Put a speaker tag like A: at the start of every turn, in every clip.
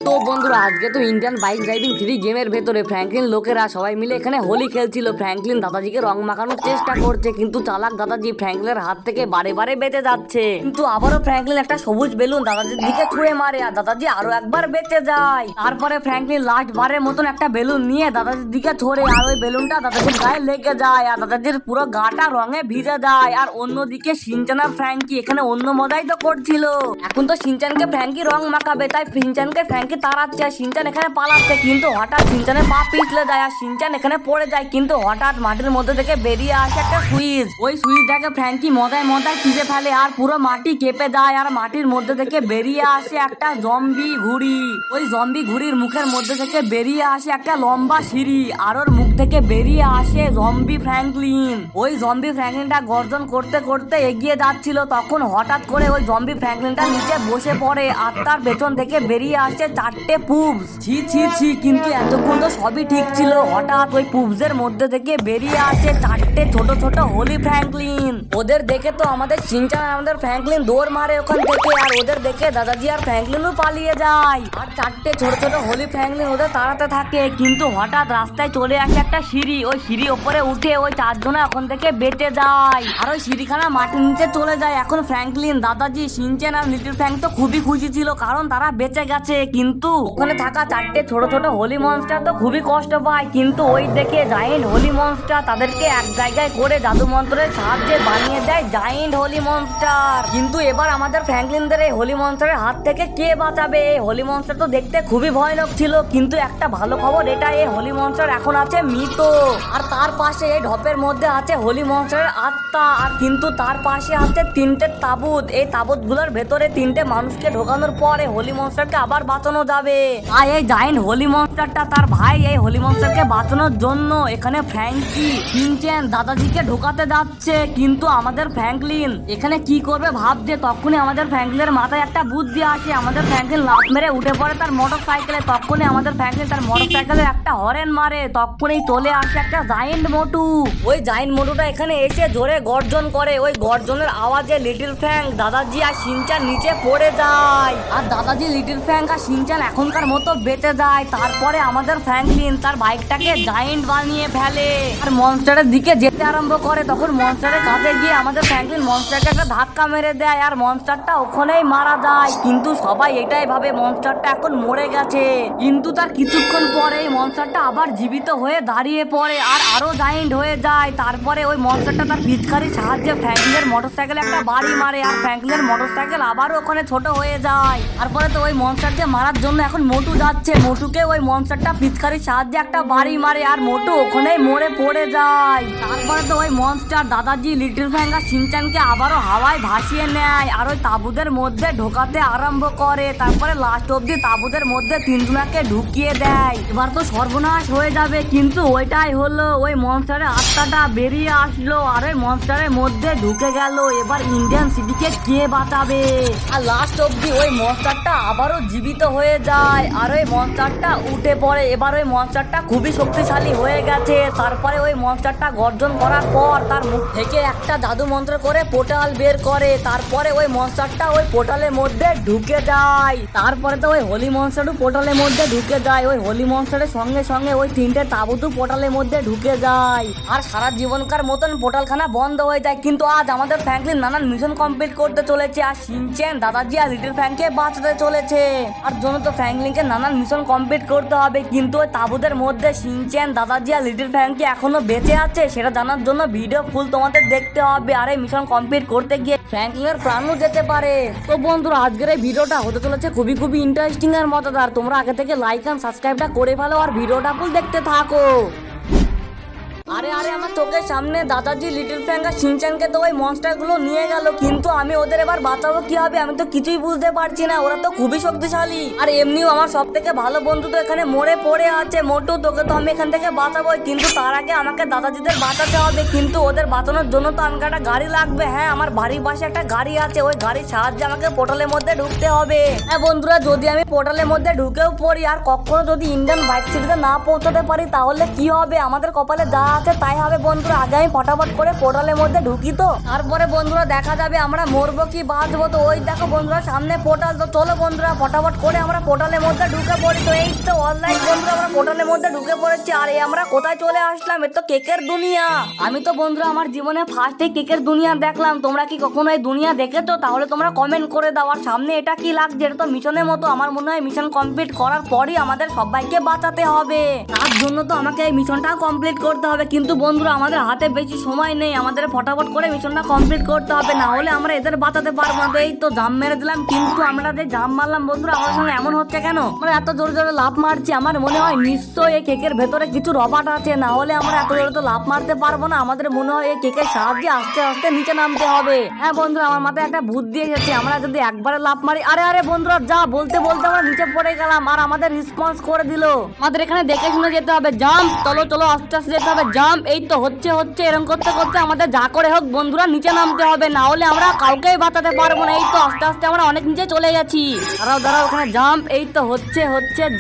A: তো বন্ধুরা আজকে তো ইন্ডিয়ান বাইক ড্রাইভিং 3 গেমের ভেতরে ফ্র্যাঙ্কলিন লোকেরা সবাই মিলে এখানে হোলি খেলছিল। ফ্র্যাঙ্কলিন দাদাজিকে রং মাখানোর চেষ্টা করছে, কিন্তু চালাক দাদাজি ফ্র্যাঙ্কলিনের হাত থেকে বারে বারে বেঁচে যাচ্ছে। কিন্তু আবারও ফ্র্যাঙ্কলিন একটা সবুজ বেলুন দাদাজির দিকে ছুঁড়ে মারে আর দাদাজি আরো একবার বেঁচে যায়। তারপরে ফ্র্যাঙ্কলিন লাস্ট বারের মতন একটা বেলুন নিয়ে দাদাজির দিকে ছোড়ে আর ওই বেলুনটা দাদাজির গায়ে লেগে যায় আর দাদাজির পুরো গাটা রঙে ভিজে যায়। আর অন্যদিকে সিনচান আর ফ্র্যাঙ্কি এখানে অন্য মজাই তো করছিল। এখন তো সিনচানকে ফ্র্যাঙ্কি রং মাখাবে, তাই সিনচানকে ফ্র্যাঙ্কি তাড়াচ্ছে, সিনচান এখানে পালাচ্ছে, কিন্তু হঠাৎ সিনচানের পা পিছলে যায় আর সিনচান এখানে পড়ে যায়। কিন্তু হঠাৎ মাটির মধ্যে থেকে বেরিয়ে আসে একটা সুইচ। ওই সুইচটাকে ফ্র্যাঙ্কি মজায় মজায় টিপে ফেলে আর পুরো মাটি কেঁপে যায় আর মাটির মধ্যে থেকে বেরিয়ে আসে একটা জম্বি ঘুড়ি। ওই জম্বি ঘুড়ির মুখের মধ্যে থেকে বেরিয়ে আসে একটা লম্বা সিঁড়ি আর ওর মুখ থেকে বেরিয়ে আসে জম্বি ফ্র্যাঙ্কলিন। ওই জম্বি ফ্র্যাঙ্কলিনটা গর্জন করতে করতে এগিয়ে যাচ্ছিল, তখন হঠাৎ করে ওই জম্বি ফ্র্যাঙ্কলিনটা নিচে বসে পড়ে আর তার পেছন থেকে বেরিয়ে আসে 4টে পুপস। ছি ছি ছি, কিন্তু এতক্ষণ তো সবই ঠিক ছিল। হঠাৎ ওই পুপসের মধ্যে থেকে বেরিয়ে আসে 4টে ছোট ছোট হোলি ফ্র্যাঙ্কলিন। ওদের দেখে তো আমাদের সিনচান আর আমাদের ফ্র্যাঙ্কলিন দৌড় মারে ওখান থেকে, আর ওদের দেখে দাদাজি আর ফ্র্যাঙ্কলিনও পালিয়ে যায়। আর 4টে ছোট ছোট হোলি ফ্র্যাঙ্কলিন ওদের তাড়াতে থাকে, কিন্তু হঠাৎ রাস্তায় চলে আসে একটা সিঁড়ি। ওই সিঁড়ি ওপরে উঠে ওই 4 জনে ওখান থেকে বেঁচে যায় আর ওই সিঁড়িখানা মাটির নিচে চলে যায়। এখন ফ্র্যাঙ্কলিন, দাদাজি, সিনচান আর লিটল ফ্র্যাঙ্ক তো খুবই খুশি ছিল, কারণ তারা বেঁচে গেছে। কিন্তু ওখানে থাকা 4টে ছোট ছোট হোলি মনস্টার তো খুবই কষ্ট পায়। কিন্তু ওই দেখে জায়েন্ট হোলি মনস্টার তাদেরকে এক জায়গায় করে জাদু মন্ত্রের সাহায্যে বানিয়ে দেয় জায়েন্ট হোলি মনস্টার। কিন্তু এবার আমাদের ফ্র্যাঙ্কলিনদের এই হোলি মনস্টারের হাত থেকে কে বাঁচাবে? এই হোলি মনস্টার তো দেখতে খুবই ভয়ানক ছিল, কিন্তু একটা ভালো খবর এটা, এই হোলি মনস্টার এখন আছে মৃত। আর তার পাশে এই ঢপের মধ্যে আছে হোলি মনস্টারের আত্মা। আর কিন্তু তার পাশে আছে 3টে তাবুত। এই তাবুত গুলোর ভেতরে 3টে মানুষকে ঢোকানোর পরে হোলি মনস্টারকে আবার বাঁচানো যাবে। আর এই জায়েন্ট হোলি মনস্টারটা তার ভাই এই হোলি মনস্টারকে বাঁচানোর জন্য এখানে ফ্র্যাঙ্কি, সিনচান, দাদাজিকে ঢোকাতে যাচ্ছে। কিন্তু আমাদের ফ্র্যাঙ্কলিন এখানে কি করবে ভাবছে, তখনই আমাদের ফ্র্যাঙ্কলিনের মাথায় একটা বুদ্ধি আসে। আমাদের ফ্র্যাঙ্কলিন লাফ মেরে উঠে পড়ে তার মোটর সাইকেলে। তখনই আমাদের ফ্র্যাঙ্কলিন তার মোটর সাইকেলের একটা হরেন মারে, তখনই চলে আসে একটা জায়েন্ট মোটু। ওই জায়েন্ট মোটুটা এখানে এসে জোরে গর্জন করে। ওই গর্জনের আওয়াজে লিটল ফ্র্যাঙ্ক, দাদাজি আর সিনচান নিচে পড়ে যায় আর দাদাজি, লিটল ফ্র্যাঙ্ক আর সিনচান এখনকার মতো বেঁচে যায়। তারপরে আমাদের ফ্র্যাঙ্কলিন তার বাইকটাকে জায়েন্ট বানিয়ে ফেলে আর মনস্টারের দিকে যেতে আরম্ভ করে। তখন মনস্টারের কাছে গিয়ে আমাদের ফ্র্যাঙ্কলিন মনস্টারকে একটা ধাক্কা মেরে দেয় আর মনস্টারটা ওখানেই মারা যায়। কিন্তু সবাই এটাই ভাবে মনস্টারটা এখন মরে গেছে, কিন্তু তার কিছুক্ষণ পরেই মনস্টারটা আবার জীবিত হয়ে দাঁড়িয়ে পড়ে আর আরো জায়েন্ট হয়ে যায়। তারপরে ওই মনস্টারটা তার পিচকারির সাহায্যে ফ্র্যাঙ্কলিনের মোটরসাইকেলে একটা বাড়ি মারে আর ফ্র্যাঙ্কলিনের মোটরসাইকেল আবারও ওখানে ছোট হয়ে যায়। তারপরে তো ওই মনস্টারকে মারার জন্য এখন মোটু যাচ্ছে, মোটুকে ওই মনস্টারটা পিচকারির সাহায্যে একটা বাড়ি মারে আর মোটু ওখানেই মরে পড়ে যায়। তারপরে তো ওই মনস্টার দাদাজি, লিটল ফ্র্যাঙ্ক আর সিনচানকে আবারও হাওয়ায় ভাসিয়ে নেয় আর ওই তাবুদের মধ্যে ঢোকাতে আরম্ভ করে। তারপরে লাস্ট অব্দি তাবুদের মধ্যে 3 জনাকে ঢুকিয়ে দেয়। এবার তো সর্বনাশ হয়ে যাবে, কিন্তু ওইটাই হলো, ওই মনস্টারের আত্মাটা বেরিয়ে আসলো আর ওই মনস্টারের মধ্যে ঢুকে গেল। এবার ইন্ডিয়ান সিটিকে কে বাঁচাবে? আর লাস্ট অব্দি ওই মনস্টারটা আবারও জীবিত হয়ে যায় আর ওই মনস্টারটা উঠে পড়ে। এবার ওই মনস্টারটা খুবই শক্তিশালী হয়ে গেছে। তারপরে ওই মনস্টারটা গর্জন করার পর তার মুখ থেকে একটা জাদু মন্ত্র করে পোর্টাল বের করে। তারপরে ওই মনস্টারটা ওই পোর্টালের মধ্যে ঢুকে যায়। তারপরে তো ওই হোলি মনস্টারও পোর্টালের মধ্যে ঢুকে যায়। ওই হোলি মনস্টারের সঙ্গে সঙ্গে ওই 3টে তাবুতও পোর্টালের মধ্যে ঢুকে যায় আর সারা জীবনকার মতন পোর্টালখানা বন্ধ হয়ে যায়। কিন্তু আজ আমাদের ফ্র্যাঙ্কলিন নানান মিশন কমপ্লিট করতে চলেছে আর সিনচান, দাদাজি আর লিটল ফ্র্যাঙ্ককে বাঁচাতে চলেছে। আর জন্য তো ফ্র্যাঙ্কলিনকে নানান মিশন কমপ্লিট করতে হবে, কিন্তু ওই তাবুদের মধ্যে সিনচান, দাদাজি আর লিটল ফ্র্যাঙ্ককে এখনো বেঁচে আছে সেটা জানার জন্য ভিডিও ফুল তোমাদের দেখতে হবে। আর এই মিশন কমপ্লিট করতে গিয়ে ফ্র্যাঙ্কলিনের প্রাণও যেতে পারে। তো বন্ধুরা আজকের এই ভিডিওটা হতে চলেছে খুবই ইন্টারেস্টিং আর মজাদার। তোমরা আগে থেকে লাইক আর সাবস্ক্রাইবটা করে ফেলো আর ভিডিওটা ফুল দেখতে থাকো। আরে আমার চোখের সামনে দাদাজি, লিটল ফ্র্যাঙ্ক আর সিনচানকে তো ওই মনস্টার গুলো নিয়ে গেল, কিন্তু আমি ওদের এবার বাঁচাবো কি হবে আমি তো কিছুই বুঝতে পারছি না। ওরা তো খুবই শক্তিশালী আর এমনিও আমার সব থেকে ভালো বন্ধু তো এখানে মরে পড়ে আছে। মোটু, তোকে তো আমি এখান থেকে বাঁচাবোই, কিন্তু তার আগে আমাকে দাদাজিদের বাঁচাতে হবে। কিন্তু ওদের বাঁচানোর জন্য তো আমাকে একটা গাড়ি লাগবে। হ্যাঁ, আমার বাড়ির পাশে একটা গাড়ি আছে, ওই গাড়ির সাহায্যে আমাকে পোর্টালের মধ্যে ঢুকতে হবে। হ্যাঁ বন্ধুরা, যদি আমি পোর্টালের মধ্যে ঢুকেও পড়ি আর কখনো যদি ইন্ডিয়ান বাইক সিটিতে না পৌঁছাতে পারি তাহলে কি হবে? আমাদের কপালে যা আছে তাই হবে বন্ধুরা। আগে আমি ফটাফট করে পোর্টালের মধ্যে ঢুকি, তো তারপরে বন্ধুরা দেখা যাবে আমরা মরবো কি বাঁচবো। তো ওই দেখো বন্ধুরা সামনে পোর্টাল, তো চলো বন্ধুরা ফটাফট করে আমরা পোর্টালের মধ্যে ঢুকে পড়ি। তো এই তো অনলাইন বন্ধুরা আমরা পোর্টালের মধ্যে ঢুকে পড়েছি। আর আমরা কোথায় চলে আসলাম, এ তো কেকের দুনিয়া। আমি তো বন্ধুরা আমার জীবনে ফার্স্টে কেকের দুনিয়া দেখলাম। তোমরা কি কখনো এই দুনিয়া দেখেছো? তাহলে তোমরা কমেন্ট করে দাও। আর সামনে এটা কি লাগছে, এটা তো মিশনের মতো। আমার মনে হয় মিশন কমপ্লিট করার পরই আমাদের সবাইকে বাঁচাতে হবে। তার জন্য তো আমাকে এই মিশনটা কমপ্লিট করতে হবে। কিন্তু বন্ধুরা আমাদের হাতে বেশি সময় নেই, আমাদের ফটাফট করে মিশনটা কমপ্লিট করতে হবে, না হলে আমরা এদের বাঁচাতে পারবো না। তো এই তো জাম্প মেরে দিলাম, কিন্তু আমরা যে জাম্প মারলাম বন্ধুরা আমার সঙ্গে এমন হচ্ছে কেন? আমরা এত জোরে জোরে লাফ মারছি, আমার মনে হয় নিশ্চয়ই এই কেকের ভেতরে কিছু রবার্ট আছে, না হলে আমরা এত জোরে তো লাফ মারতে পারবো না। আমাদের মনে হয় এই কেকের সাহায্যে আস্তে আস্তে নিচে নামতে হবে। হ্যাঁ বন্ধুরা আমার মাথায় একটা বুদ্ধি এসেছে, আমরা যদি একবারে লাফ মারি, আরে আরে বন্ধুরা যা বলতে বলতে আমরা নিচে পড়ে গেলাম আর আমাদের রেসপন্স করে দিল। আমাদের এখানে দেখে শুনে যেতে হবে, জাম্প, চলো চলো আস্তে আস্তে যেতে হবে, জাম্প। এই তো হচ্ছে এরকম করতে করতে আমাদের যা করে হোক বন্ধুরা নিচে নামতে হবে, না হলে আমরা কাউকেই বাঁচাতে পারবো না। এই তো আস্তে আস্তে আমরা অনেক নিচে চলে গেছি। দাঁড়াও দাঁড়াও, ওখানে জাম্প, এই তো হচ্ছে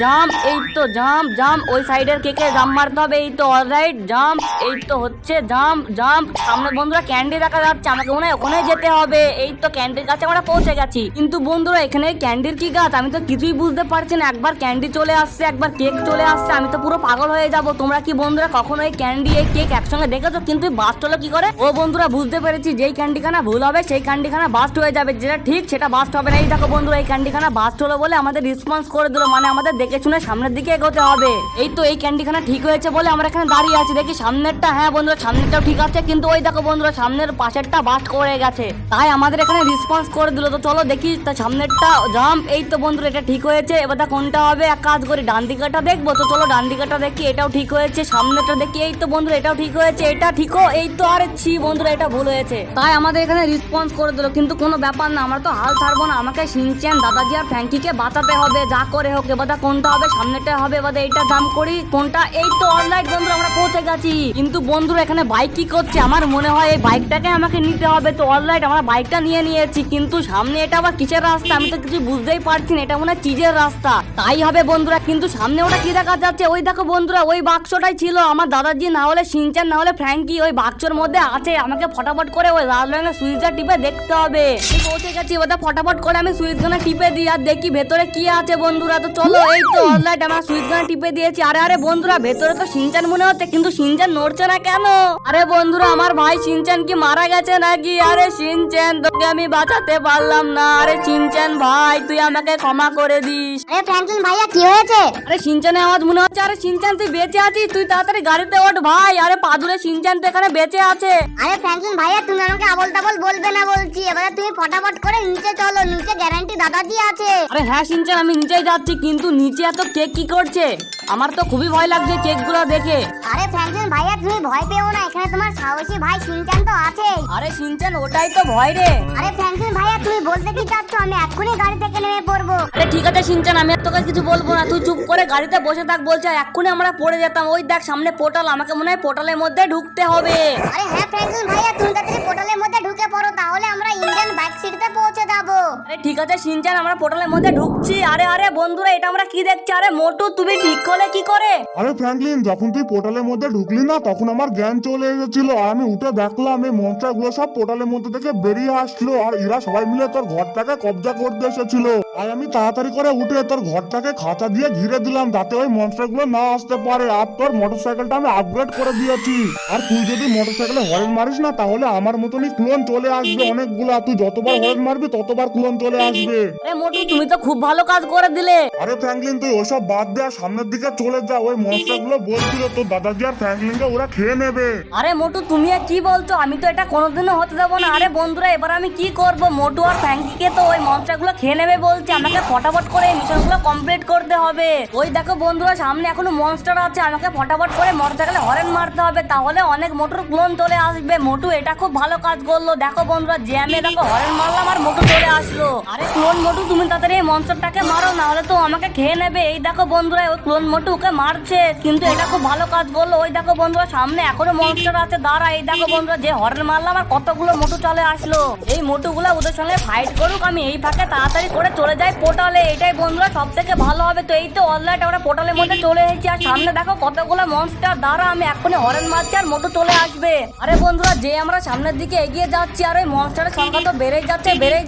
A: জাম্প, এই তো জাম্প জাম্প, ওই সাইডের কেকে জাম্প মারতে হবে। এই তো অলরাইট জাম্প, এই তো হচ্ছে জাম্প জাম্প। সামনে বন্ধুরা ক্যান্ডি দেখা যাচ্ছে, আমাকে মনে হয় ওখানে যেতে হবে। এই তো ক্যান্ডির কাছে আমরা পৌঁছে গেছি। কিন্তু বন্ধুরা এখানে ক্যান্ডির কি গাছ, আমি তো কিছুই বুঝতে পারছি না। একবার ক্যান্ডি চলে আসছে, একবার কেক চলে আসছে, আমি তো পুরো পাগল হয়ে যাব। তোমরা কি বন্ধুরা কখনো এই ক্যান্ডি এই কেক একসঙ্গে দেখেছো? কিন্তু বাস্ট হলো কি করে? ও বন্ধুরা বুঝতে পেরেছি, যেই ক্যান্ডিখানা ভুল হবে সেই ক্যান্ডিখানা বাস্ট হয়ে যাবে, যেটা ঠিক সেটা বাস্ট হবে না। এই দেখো বন্ধুরা এই ক্যান্ডিখানা বাস্ট হলো বলে আমাদের রেসপন্স করে দিল, মানে আমাদের দেখে শুনে সামনের দিকে এগোতে হবে। এই তো এই ক্যান্ডিখানা ঠিক হয়েছে বলে আমরা এখানে দাঁড়িয়ে আছি। দেখি সামনেরটা, হ্যাঁ বন্ধুরা সামনেরটাও ঠিক আছে, কিন্তু ওই দেখো বন্ধুরা সামনের পাশেরটা বাস্ট করে গেছে, তাই আমাদের এখানে রেসপন্স করে দিল। তো চলো দেখি তা সামনেরটা জাম্প। এই তো বন্ধুরা এটা ঠিক হয়েছে, এবার কোনটা হবে? এক কাজ করি ডান দিকেটা দেখবো। তো চলো ডান দিকেটা দেখি, এটাও ঠিক হয়েছে। সামনেটা দেখি, এই তো বন্ধুরা এটাও ঠিক হয়েছে, এটা ঠিকও। এই তো আরে ছি বন্ধুরা এটা ভুল হয়েছে, তাই আমাদের এখানে রেসপন্স করে দিল। কিন্তু কোনো ব্যাপার না, আমরা তো হাল ছাড়বো না। আমাকে শিনচ্যান, দাদাজি আর ফ্র্যাঙ্কিকে বাঁচাতে হবে যা করে হোক। এবার কোনটা হবে? সামনেটা হবে, এবার এইটা জাম্প করি। কোনটা? এই তো অলরাইট বন্ধুরা আমরা পৌঁছে গেছি। কিন্তু বন্ধুরা এখানে বাইক কি করছে? আমার মনে হয় এই বাইকটাকে আমাকে নিতে হবে। তো অলরাইট আমরা বাইকটা নিয়ে নিয়েছি, কিন্তু সামনে এটা আবার কিসের রাস্তা? আমি তো কিছু বুঝতেই পারছি না, এটা মনে হয় চিজের রাস্তা, তাই হবে বন্ধুরা। কিন্তু সামনে ওটা কি দেখা যাচ্ছে? ওই দেখো বন্ধুরা ওই বাক্সটাই ছিল। আমার দাদাজি না হলে শিনচ্যান না হলে ফ্র্যাঙ্কি ওই বাক্সর মধ্যে আছে। আমাকে ফটাফট করে ওই লাল রঙের সুইচটা টিপে দেখতে হবে। পৌঁছে গেছি, ওটা ফটাফট করে আমি সুইচখানে টিপে দিই আর দেখি ভেতরে কি আছে বন্ধুরা। তো চলো এই তো অলরাইট আমরা সুইচখানে টিপে দিয়েছি। আরে আরে বন্ধুরা ভেতরে তো শিনচ্যান মনে হচ্ছে, কিন্তু শিনচ্যান নড়ছে না কেন? আরে বন্ধুরা আমার ভাই শিনচ্যান কি মারা গেছে নাকি? আরে শিনচ্যান তোকে আমি বাঁচাতে পারলাম না। আরে শিনচ্যান ভাই তুই আমাকে ক্ষমা করে দিস।
B: আরে ফ্র্যাঙ্কলিন ভাইয়া কি হয়েছে?
A: আরে শিনচ্যানের আওয়াজ মনে হচ্ছে। আরে শিনচ্যান তুই বেঁচে আছিস? তুই তাড়াতাড়ি গাড়িতে ওঠ ভাই। আরে পাদুরে শিনচ্যান তো এখানে বেঁচে আছে।
B: আরে ফ্র্যাঙ্কলিন ভাইয়া তুমি আমাকে আবল তাবল বলবে না বলছি। এবারে তুমি ফটাফট করে নিচে চলো, নিচে গ্যারান্টি দাদাজি আছে।
A: আরে হ্যাঁ শিনচ্যান আমি নিচেই যাচ্ছি, কিন্তু নিচে এত কেক কি করছে? আমার তো খুবই ভয় লাগছে কেকগুলো দেখে।
B: আরে ফ্র্যাঙ্কলিন ভাইয়া তুমি ভয় পেও না, এখানে তোমার সাহসী ভাই শিনচ্যান তো আছে।
A: আরে শিনচ্যান ওটাই তো ভয় রে।
B: আরে ফ্র্যাঙ্কলিন ভাইয়া তুমি বলতে কি চাচ্ছ? আমি এক্ষুনি গাড়ি থেকে নেমে পড়বো।
A: আরে ঠিক আছে শিনচ্যান আমি আর তোকে কিছু বলবো না, তুই চুপ করে গাড়িতে বসে থাক বলছে। এক্ষুনি আমরা পড়ে যেতাম। ওই দেখ সামনে পোর্টাল, আমাকে মনে হয় পোর্টালের মধ্যে ঢুকতে হবে।
B: আরে হ্যাঁ ফ্র্যাঙ্কলিন ভাইয়া তুমি তাড়াতাড়ি পোর্টালের মধ্যে ঢুকে পড়ো, তাহলে আমরা ইন্ডিয়ান বাইক সিটিতে পৌঁছে যাবো।
A: আরে ঠিক আছে শিনচ্যান আমরা পোর্টালের মধ্যে ঢুকছি। আরে আরে বন্ধুরা এটা আমরা কি দেখছি? আরে মোটু তুমি ঠিক হলে কি করে?
C: আরে ফ্র্যাঙ্কলিন যখন তুই পোর্টালের মধ্যে ঢুকলি না তখন আমার জ্ঞান চলে এসেছিল, আর আমি উঠে দেখলাম এই মনস্টারগুলো সব পোর্টালের মধ্যে থেকে বেরিয়ে আসলো, আর এরা সবাই মিলে তোর ঘরটাকে কবজা করতে এসেছিল। আর আমি তাড়াতাড়ি করে উঠে তোর ঘরটাকে খাঁচা দিয়ে ঘিরে দিলাম যাতে ওই মনস্টারগুলো না আসতে পারে। আর তোর মোটরসাইকেলটা আমি আপগ্রেড করে দিয়েছি। আর তুই যদি মোটরসাইকেলে হর্ন মারিস না তাহলে আমার মতনই ক্লোন চলে আসবে অনেকগুলা। তুই যতবার হর্ন মারবি ততবার ক্লোন চলে আসবে।
A: আরে মোটু তুমি তো খুব ভালো কাজ করে দিলে।
C: আরে ফ্র্যাঙ্কলিন তুই ওসব বাদ দে, আর সামনের দিকে চলে যা। ওই মনস্টারগুলো বলছিল তোর দাদাজি আর ফ্র্যাঙ্কলিনকে ওরা খেয়ে নেবে।
A: আরে মোটু তুমি আর কি বলছো? আমি তো এটা কোনোদিনও হতে দেবো না। আরে বন্ধুরা এবার আমি কি করব? মোটু আর ফ্র্যাঙ্কিকে তো ওই মনস্টারগুলো খেয়ে নেবে বলছে। আমাকে ফটাফট করে এই মিশনগুলো কমপ্লিট করতে হবে। ওই দেখো বন্ধুরা সামনে এখনো মনস্টার আছে, আমাকে ফটাফট করে মোটরসাইকেলে হর্ন মারতে হবে, তাহলে অনেক মোটর ক্লোন চলে আসবে। মোটু এটা খুব ভালো কাজ করলো। দেখো বন্ধুরা যে আমি দেখো হর্ন মারলাম আর মোটু চলে আসলো। আরে ক্লোন মোটু তুমি তাড়াতাড়ি এই মনস্টারটাকে মারো, না হলে তো আমাকে খেয়ে নেবে। এই দেখো বন্ধুরা ওই ক্লোন মোটু ওকে মারছে, কিন্তু এটা খুব ভালো কাজ করলো। ওই দেখো বন্ধুরা সামনে এখনো মনস্টার আছে, দাঁড়া। এই দেখো বন্ধুরা যে হর্ন মারলাম আর কতগুলো মোটু চলে আসলো। এই মোটুগুলা ওদের সঙ্গে ফাইট করুক, আমি এই ফাঁকে তাড়াতাড়ি করে চলে যাই পোর্টালে। এটাই বন্ধুরা সব থেকে ভালো হবে। তো এই তো অলরাইট আমরা পোর্টালের মধ্যে চলে এসেছি, আর সামনে দেখো কতগুলো মনস্টার। দাঁড়া আমি এখনই হর্ন মারছি আর মোটু চলে আসবে। আরে বন্ধুরা যে আমরা সামনের দিকে এগিয়ে যাচ্ছি আর ওই মনস্টারের সংখ্যা তো বেড়েই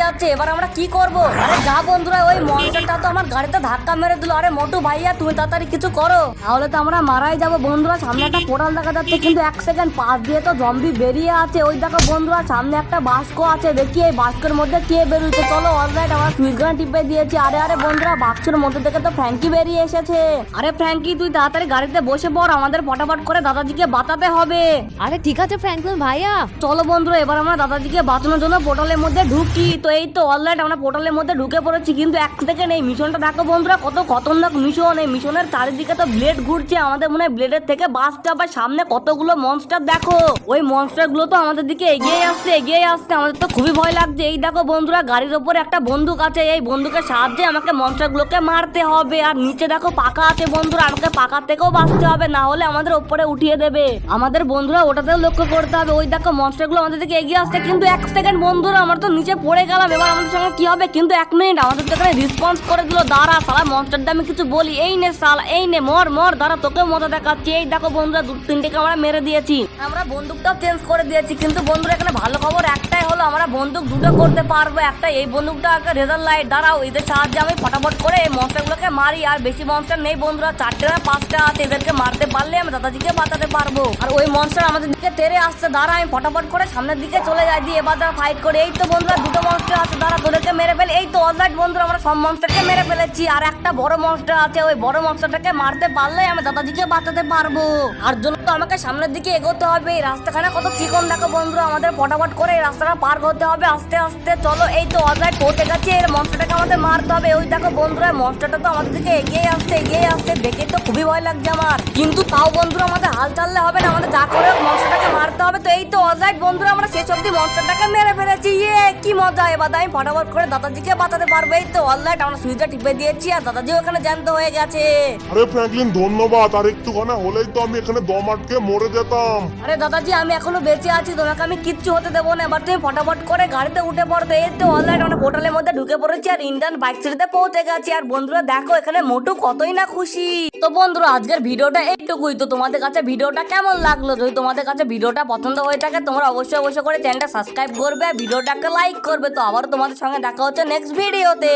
A: যাচ্ছে। এবার আমরা কি করব? আরে যা বন্ধুরা, ওই মনস্টারটা তো আমার গাড়িতে ধাক্কা মেরে দিল। আরে মোটু ভাইয়া তুমি তাড়াতাড়ি কিছু করো, তাহলে তো আমরা মারাই যাবো। বন্ধুরা সামনে একটা পোর্টাল দেখা যাচ্ছে, কিন্তু এক সেকেন্ড পাশ দিয়ে তো জম্বি বেরিয়ে আছে। ওই দেখো বন্ধুরা সামনে একটা বাস্ক আছে, দেখি এই বাস্কের মধ্যে কে বেরোচ্ছে। চলো অলরাইট আমরা সুইচ গান টিপে দিয়েছি। আরে বন্ধুরা বাক্সের মধ্যে থেকে তো ফ্র্যাঙ্কি বেরিয়ে এসেছে। আরে ফ্র্যাঙ্কি তুই তাড়াতাড়ি গাড়িতে বসে পড়, আমাদের ফটাফট করে দাদাজিকে বাঁচাতে হবে।
D: আরে ঠিক আছে ফ্র্যাঙ্কলিন ভাইয়া।
A: চলো বন্ধুরা এবার আমরা দাদাজিকে বাঁচানোর জন্য পোর্টালের মধ্যে ঢুকি। তো এই তো অলরাইট আমরা পোর্টালের মধ্যে ঢুকে পড়েছি, কিন্তু এক সেকেন্ড এই মিশনটা দেখো বন্ধুরা কত খতরনাক মিশন। এই মিশনের চারিদিকে তো ব্লেড ঘুরছে, আমাদের মনে হয় ব্লেডের থেকে বাঁচতে হবে। সামনে কতগুলো মনস্টার দেখো, ওই মনস্টার গুলো তো আমাদের দিকে এগিয়ে আসছে। আমাদের তো খুবই ভয় লাগছে। এই দেখো বন্ধুরা গাড়ির ওপরে একটা বন্দুক আছে, এই বন্দুকের সাহায্যে আমাকে মনস্টার গুলোকে মারতে হবে। আর নিচে দেখো পাকা আছে বন্ধুরা, আমাকে পাকা থেকেও বাঁচতে হবে, না হলে আমাদের উপরে উঠিয়ে দেবে। আমাদের বন্ধুরা ওটাতেও লক্ষ্য করতে হবে। ওই দেখো মনস্টার গুলো আমাদের দিকে এগিয়ে আসছে, কিন্তু এক সেকেন্ড বন্ধুরা আমরা তো নিচে পড়ে গেলাম। এবার আমাদের সঙ্গে কি হবে? কিন্তু এক মিনিট, আমাদের তো এখানে রেসপন্স করে দিল। দাঁড়া শালা মনস্টারটা আমি কিছু বলি। এই নে শালা, এই নে মর। দাঁড়া তোকে মজা দেখাচ্ছি। এই দেখো বন্ধুরা 2-3টেকে আমরা মেরে দিয়েছি, আমরা বন্দুকটাও চেঞ্জ করে দিয়েছি। কিন্তু বন্ধুরা এখানে ভালো খবর একটাই হলো, আমরা বন্দুক দুটো করতে পারবো। একটা এই বন্দুকটা একটা রেজার লাইট। দাঁড়াও এদের সাহায্যে আমি ফটাফট করে এই মনস্টার গুলোকে মারি। আর বেশি মনস্টার নেই বন্ধুরা, 4টে না 5টা আছে। এদেরকে মারতে পারলে আমি দাদাজিকে বাঁচাতে পারবো। আর ওই মনস্টার আমাদের দিকে তেড়ে আসছে, দাঁড়া আমি ফটাফট করে সামনের দিকে চলে যাই, দিয়ে এবার তারা ফাইট করে। এই তো বন্ধুরা 2টো মনস্টার আছে, দাঁড়া তোদেরকে মেরে ফেলে। এই তো অলরাইট বন্ধুরা আমরা সব মনস্টারকে মেরে ফেলেছি। আর একটা বড় মনস্টার আছে, ওই বড় মনস্টারটাকে মারতে পারলে আমি দাদাজিকে বাঁচাতে পারবো। আর জন্য তো আমাকে সামনের দিকে এগোতে হবে। এই রাস্তাখানে কত চিকন দেখো বন্ধুরা, আমাদের ফটাফট করে এই রাস্তাটা পার করতে হবে আস্তে আস্তে। চলো এই তো অলরাইট পৌঁছে গেছি, এই মনস্টারটাকে আমাদের মারতে হবে। ওই দেখো বন্ধুরা মনস্টারটা তো আমাদের দিকে এগিয়ে আসছে। দেখে তো খুবই ভয় লাগছে আমার, কিন্তু তাও বন্ধুরা আমাদের হাল চাললে হবে না, আমাদের যা করে মনস্টারটাকে মারতে হবে। তো এই তো অলরাইট বন্ধুরা আমরা শেষ অব্দি মনস্টারটাকে মেরে ফেলেছি। কি মজা! এবার আমি ফটাফট করে দাদাজিকে বাঁচাতে পারবো। এই তো অলরাইট আমরা সুইচটা টিপে দিয়েছি, আর দাদাজি ওখানে জ্যান্ত হয়ে গেছে।
C: আরে ফ্র্যাঙ্কলিন ধন্যবাদ, আর একটুখানে হলেই তো আমি এখানে দম আটকে মরে যেতাম।
A: আরে দাদাজি আমি এখনো বেঁচে আছি, তোমাকে আমি কিচ্ছু হতে দেবো না। এবার তুমি ফটাফট করে গাড়িতে উঠে পড়তো। এই তো অলরাইট আমরা পোর্টালের মধ্যে ঢুকে পড়েছি আর ইন্ডিয়ান বাইক সিটিতে পৌঁছে গেছি। আর বন্ধুরা দেখো এখানে মোটু কতই না খুশি। তো বন্ধুরা আজকের ভিডিওটা এইটুকুই। তো তোমাদের কাছে ভিডিওটা কেমন লাগলো? যদি তোমাদের কাছে ভিডিওটা পছন্দ হয়ে থাকে তোমরা অবশ্যই করে চ্যানেলটা সাবস্ক্রাইব করবে, ভিডিওটাকে লাইক করবে। তো আবার তোমাদের সঙ্গে দেখা হচ্ছে নেক্সট ভিডিওতে।